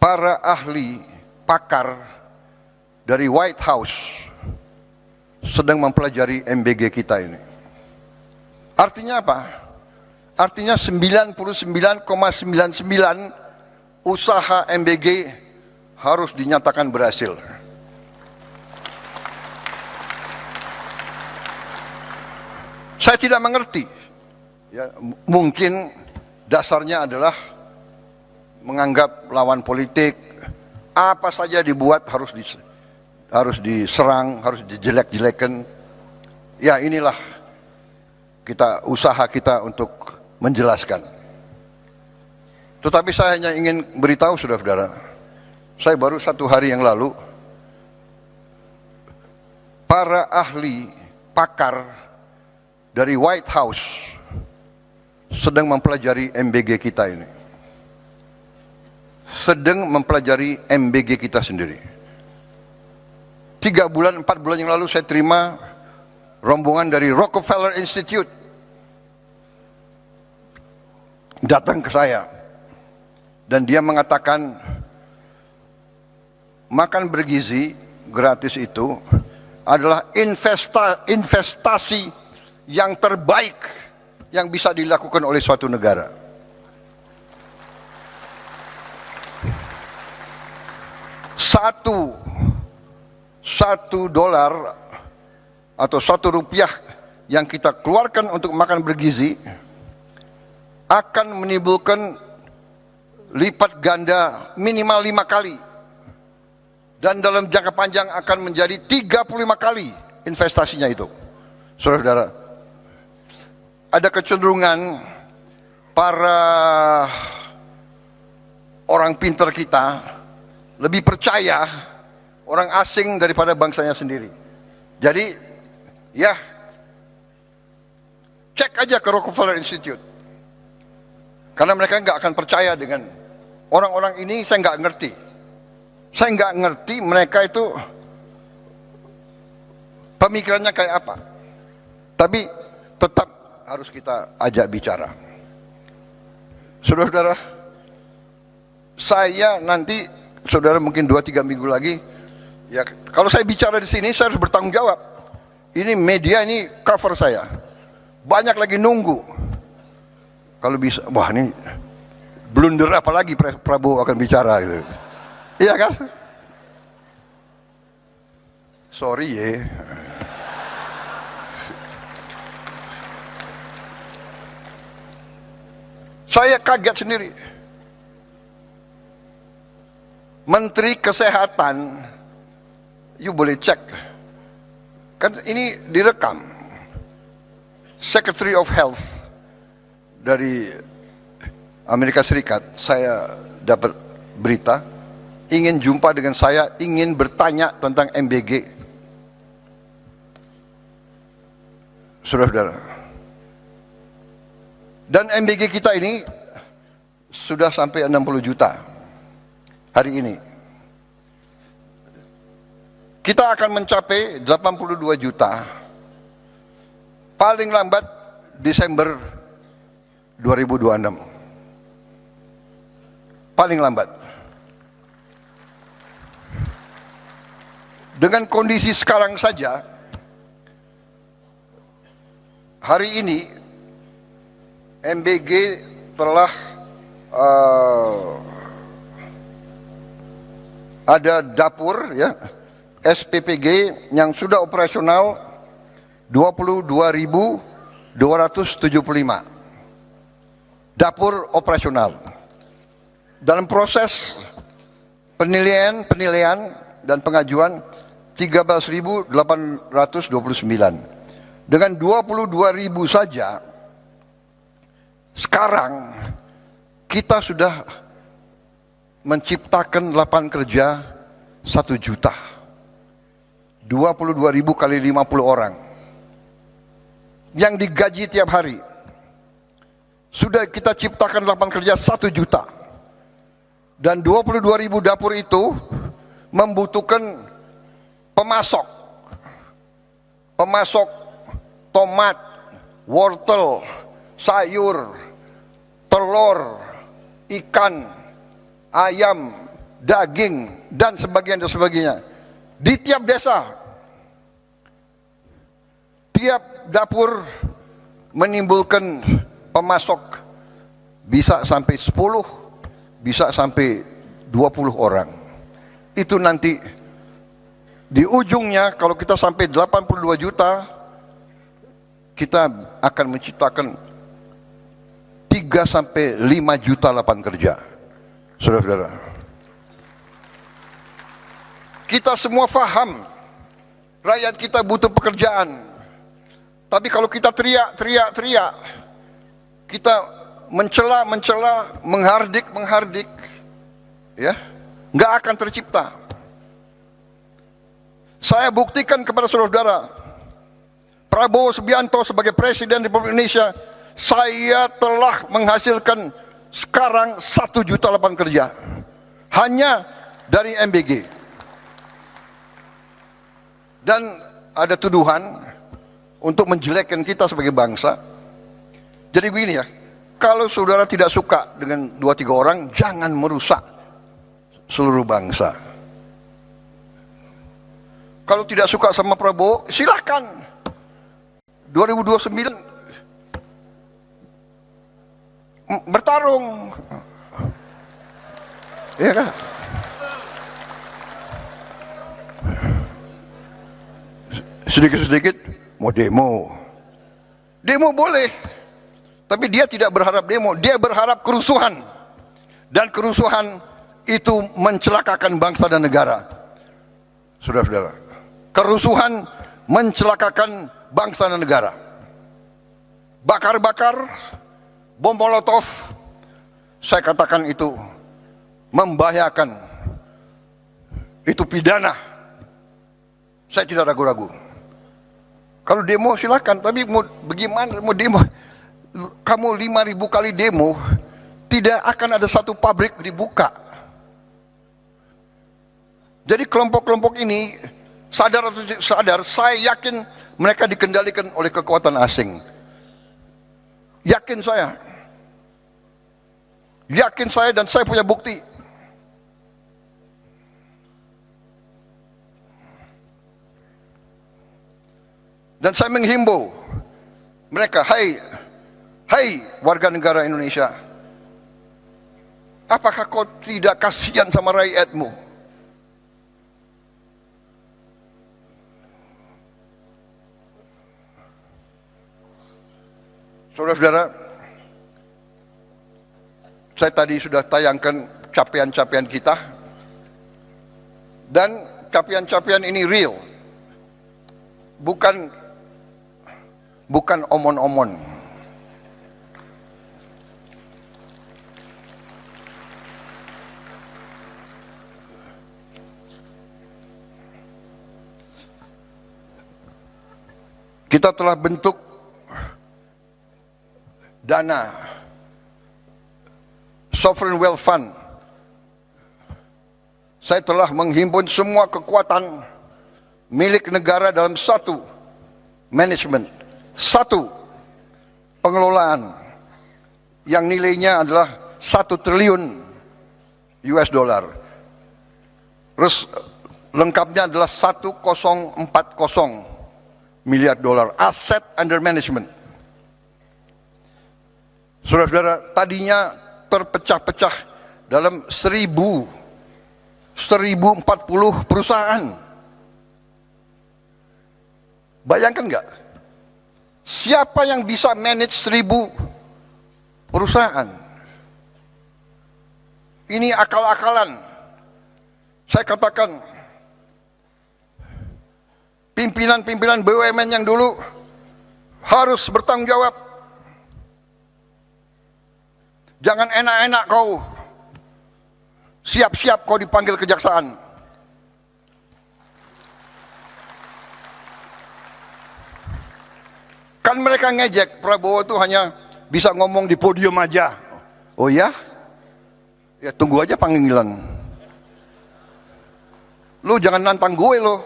para ahli pakar dari White House sedang mempelajari MBG kita ini. Artinya apa? Artinya 99,99 usaha MBG harus dinyatakan berhasil. Saya tidak mengerti. Ya, mungkin dasarnya adalah menganggap lawan politik apa saja dibuat harus diserang, harus dijelek-jelekan. Ya, inilah usaha kita untuk menjelaskan. Tetapi saya hanya ingin beritahu saudara-saudara, saya baru 1 hari yang lalu, para ahli pakar dari White House sedang mempelajari MBG kita ini. Sedang mempelajari MBG kita sendiri. 3 bulan, 4 bulan yang lalu saya terima rombongan dari Rockefeller Institute datang ke saya, dan dia mengatakan makan bergizi gratis itu adalah investasi yang terbaik yang bisa dilakukan oleh suatu negara. Satu dolar atau $1 yang kita keluarkan untuk makan bergizi akan menimbulkan lipat ganda minimal 5 kali, dan dalam jangka panjang akan menjadi 35 kali investasinya itu. Saudara-saudara, ada kecenderungan para orang pintar kita lebih percaya orang asing daripada bangsanya sendiri. Jadi, ya, cek aja ke Rockefeller Institute. Karena mereka nggak akan percaya dengan orang-orang ini. Saya nggak ngerti. Saya nggak ngerti mereka itu pemikirannya kayak apa. Tapi tetap harus kita ajak bicara. Saudara-saudara, saya nanti, saudara mungkin 2-3 minggu lagi, ya kalau saya bicara di sini saya harus bertanggung jawab. Ini media, ini cover saya. Banyak lagi nunggu. Kalau bisa, wah ini blunder apa lagi Prabowo akan bicara gitu. Iya kan? Sorry ya. Saya kaget sendiri. Menteri Kesehatan, you boleh cek, kan ini direkam. Secretary of Health dari Amerika Serikat, saya dapat berita, ingin jumpa dengan saya, ingin bertanya tentang MBG. Saudara-saudara, dan MBG kita ini sudah sampai 60 juta hari ini. Kita akan mencapai 82 juta paling lambat Desember 2026. Paling lambat. Dengan kondisi sekarang saja, hari ini MBG telah ada dapur, ya, SPPG yang sudah operasional 22.275. Dapur operasional. Dalam proses penilaian dan pengajuan 13.829. Dengan 22.000 saja, sekarang kita sudah menciptakan lapangan kerja 1 juta. 22.000 kali 50 orang yang digaji tiap hari. Sudah kita ciptakan lapangan kerja 1 juta. Dan 22.000 dapur itu membutuhkan pemasok tomat, wortel, sayur, telur, ikan, ayam, daging, dan sebagainya. Di tiap desa, tiap dapur menimbulkan pemasok bisa sampai 10, bisa sampai 20 orang. Itu nanti di ujungnya kalau kita sampai 82 juta, kita akan menciptakan 3 sampai 5 juta lapangan kerja. Saudara-saudara, kita semua faham rakyat kita butuh pekerjaan. Tapi kalau kita teriak, kita mencela, menghardik, ya, nggak akan tercipta. Saya buktikan kepada saudara-saudara, Prabowo Subianto sebagai Presiden Republik Indonesia, saya telah menghasilkan sekarang 1 juta lapangan kerja hanya dari MBG. Dan ada tuduhan untuk menjelekkan kita sebagai bangsa. Jadi begini ya, kalau saudara tidak suka dengan 2-3 orang, jangan merusak seluruh bangsa. Kalau tidak suka sama Prabowo, silakan 2029 bertarung, ya kan? Sedikit-sedikit mau demo boleh, tapi dia tidak berharap demo, dia berharap kerusuhan, dan kerusuhan itu mencelakakan bangsa dan negara. Saudara-saudara, kerusuhan mencelakakan bangsa dan negara. Bakar-bakar, bom molotov, saya katakan itu membahayakan, itu pidana. Saya tidak ragu-ragu. Kalau demo silakan, tapi mau bagaimana mau demo? Kamu 5.000 kali demo, tidak akan ada satu pabrik dibuka. Jadi kelompok-kelompok ini sadar atau tidak sadar, saya yakin mereka dikendalikan oleh kekuatan asing. Yakin saya dan saya punya bukti. Dan saya menghimbau mereka, hai warga negara Indonesia, apakah kau tidak kasihan sama rakyatmu? Saudara-saudara, saya tadi sudah tayangkan capaian-capaian kita, dan capaian-capaian ini real, bukan omon-omon. Kita telah bentuk dana Sovereign Wealth Fund. Saya telah menghimpun semua kekuatan milik negara dalam satu manajemen, satu pengelolaan yang nilainya adalah 1 triliun US dollar. Terus lengkapnya adalah 1040 miliar dolar aset under management. Saudara-saudara, tadinya terpecah-pecah dalam 1040 perusahaan. Bayangkan nggak? Siapa yang bisa manage 1000 perusahaan? Ini akal-akalan. Saya katakan, pimpinan-pimpinan BUMN yang dulu harus bertanggung jawab. Jangan enak-enak kau, siap-siap kau dipanggil kejaksaan. Kan mereka ngejek, Prabowo itu hanya bisa ngomong di podium aja. Oh ya? Ya tunggu aja panggilan. Lu jangan nantang gue lo.